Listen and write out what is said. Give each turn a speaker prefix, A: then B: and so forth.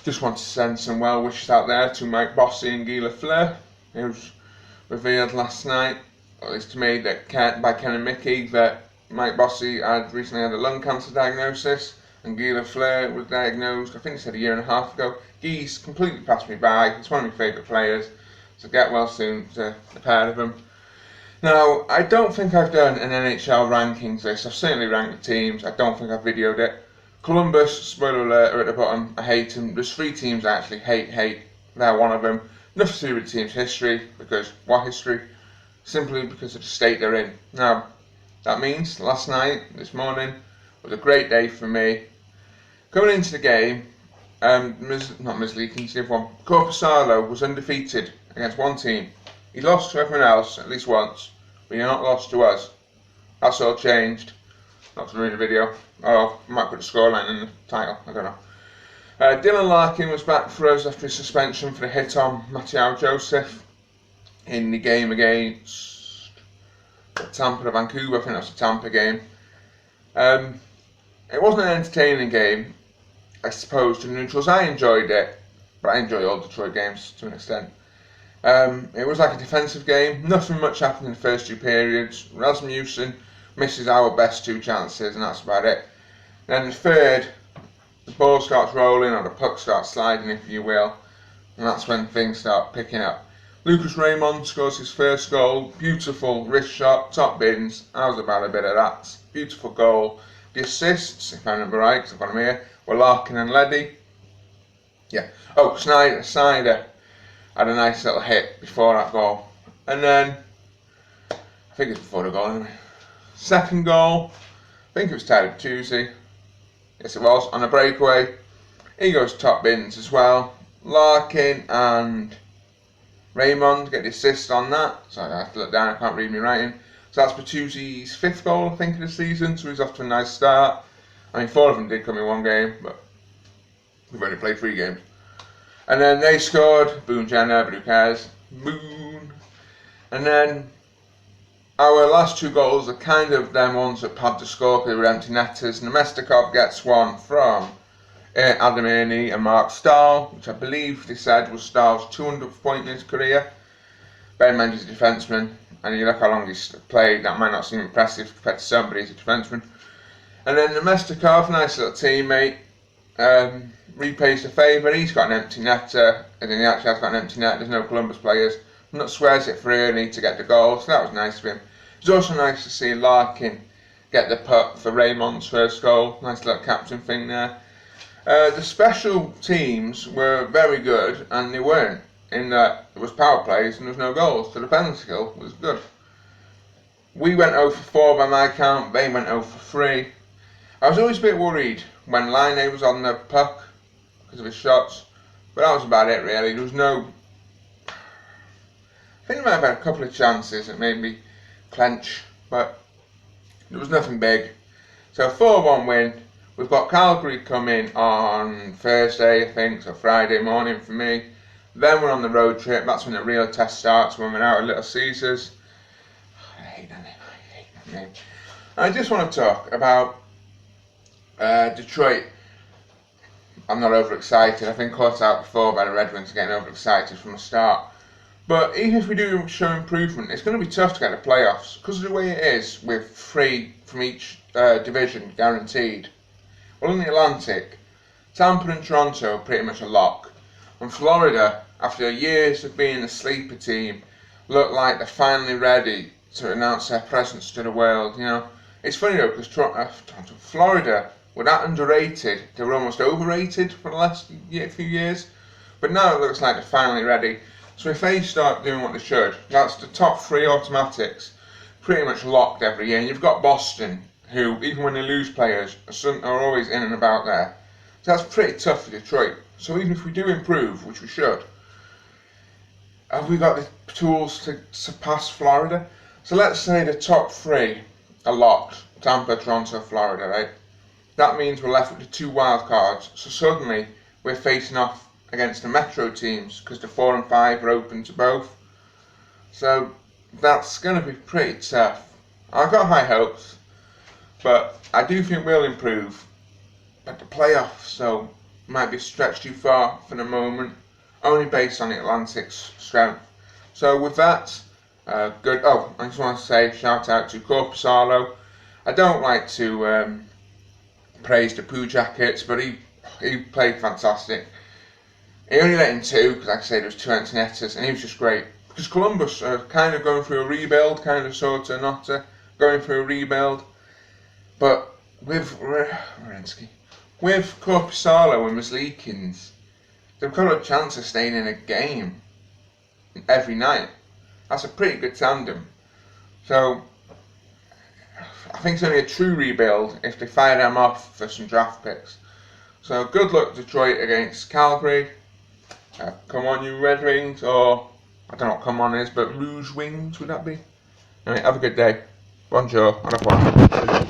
A: Just want to send some well wishes out there to Mike Bossy and Guy Lafleur, who's revealed last night, or at least to me, that by Ken and Mickey, that Mike Bossy had recently had a lung cancer diagnosis, and Guy Lafleur was diagnosed, I think he said a year and a half ago. Guy's completely passed me by. He's one of my favourite players, so get well soon to the pair of them. Now, I don't think I've done an NHL rankings list. I've certainly ranked the teams. I don't think I've videoed it. Columbus, spoiler alert, are at the bottom. I hate them. There's 3 teams I actually hate. They're one of them. Nothing to do with the team's history, because what history? Simply because of the state they're in. Now, that means last night, this morning, was a great day for me. Coming into the game, not Ms. Leakins, the other one, Corpusalo was undefeated against one team. He lost to everyone else at least once, but he not lost to us. That's all changed. Not to ruin the video. Oh, I might put the scoreline in the title, I don't know. Dylan Larkin was back for us after his suspension for the hit on Mathieu Joseph in the game against Tampa to Vancouver. I think that was a Tampa game. It wasn't an entertaining game, I suppose, to the neutrals. I enjoyed it, but I enjoy all Detroit games to an extent. It was like a defensive game. Nothing much happened in the first 2 periods. Rasmussen misses our best 2 chances, and that's about it. Then the third, the ball starts rolling, or the puck starts sliding, if you will, and that's when things start picking up. Lucas Raymond scores his first goal. Beautiful wrist shot, top bins. I was about a bit of that. Beautiful goal. The assists, if I remember right, because I've got them here, were Larkin and Leddy. Yeah. Oh, Snyder had a nice little hit before that goal. And then, I think it's before the goal anyway. Second goal, I think it was Tyler Tuesday. Yes, it was, on a breakaway. He goes top bins as well. Larkin and Raymond get the assist on that. Sorry, I have to look down, I can't read my writing. So that's Bertuzzi's 5th goal, I think, of the season, so he's off to a nice start. I mean, 4 of them did come in one game, but we've only played 3 games. And then they scored, Boone Jenner, but who cares? Boone. And then our last 2 goals are kind of them ones that pad the score because they were empty netters. Nemestikov gets one from Adam Ernie and Mark Stahl, which I believe they said was Stahl's 200th point in his career. Bear in mind he's a defenseman, and you look how long he's played, that might not seem impressive compared to somebody who's a defenseman. And then Nemestikov, nice little teammate, repays the favour. He's got an empty netter, and then he actually has got an empty net. There's no Columbus players. Not swears it for Ernie to get the goal, so that was nice of him. It was also nice to see Larkin get the puck for Raymond's first goal. Nice little captain thing there. The special teams were very good, and they weren't, in that there was power plays and there was no goals, so the penalty kill was good. We went 0 for 4 by my count, they went 0 for 3. I was always a bit worried when Laine was on the puck because of his shots, but that was about it really. There was no... I think I might have had a couple of chances that made me clench, but there was nothing big. So 4-1 win. We've got Calgary coming on Thursday, I think, so Friday morning for me. Then we're on the road trip. That's when the real test starts, when we're out at Little Caesars. I hate that name. I just want to talk about Detroit. I'm not overexcited. I've been caught out before by the Red Wings getting overexcited from the start. But even if we do show improvement, it's going to be tough to get the playoffs because of the way it is with 3 from each division guaranteed. Well, in the Atlantic, Tampa and Toronto are pretty much a lock. And Florida, after years of being a sleeper team, look like they're finally ready to announce their presence to the world. You know, it's funny though because Florida were that underrated. They were almost overrated for the last few years, but now it looks like they're finally ready. So if they start doing what they should, that's the top 3 automatics, pretty much locked every year. And you've got Boston, who even when they lose players are always in and about there. So that's pretty tough for Detroit. So even if we do improve, which we should, have we got the tools to surpass Florida? So let's say the top 3 are locked. Tampa, Toronto, Florida, right? That means we're left with the 2 wild cards. So suddenly we're facing off against the Metro teams because the 4 and 5 are open to both. So that's going to be pretty tough. I've got high hopes, but I do think we'll improve. But the playoffs, so might be stretched too far for the moment, only based on the Atlantic's strength. So with that, good. Oh, I just want to say shout out to Corpusalo. I don't like to praise the Poo Jackets, but he played fantastic. He only let in 2 because, like I said, there was 2 empty netters, and he was just great. Because Columbus are kind of going through a rebuild, kind of, sort of, not going through a rebuild. But with Corpusalo and Mazlikins, they've got a chance of staying in a game every night. That's a pretty good tandem. So I think it's only a true rebuild if they fire them off for some draft picks. So good luck Detroit against Calgary. Come on you Red Wings, or I don't know what come on is, but Rouge Wings would that be? Anyway, have a good day. Bonjour, au revoir.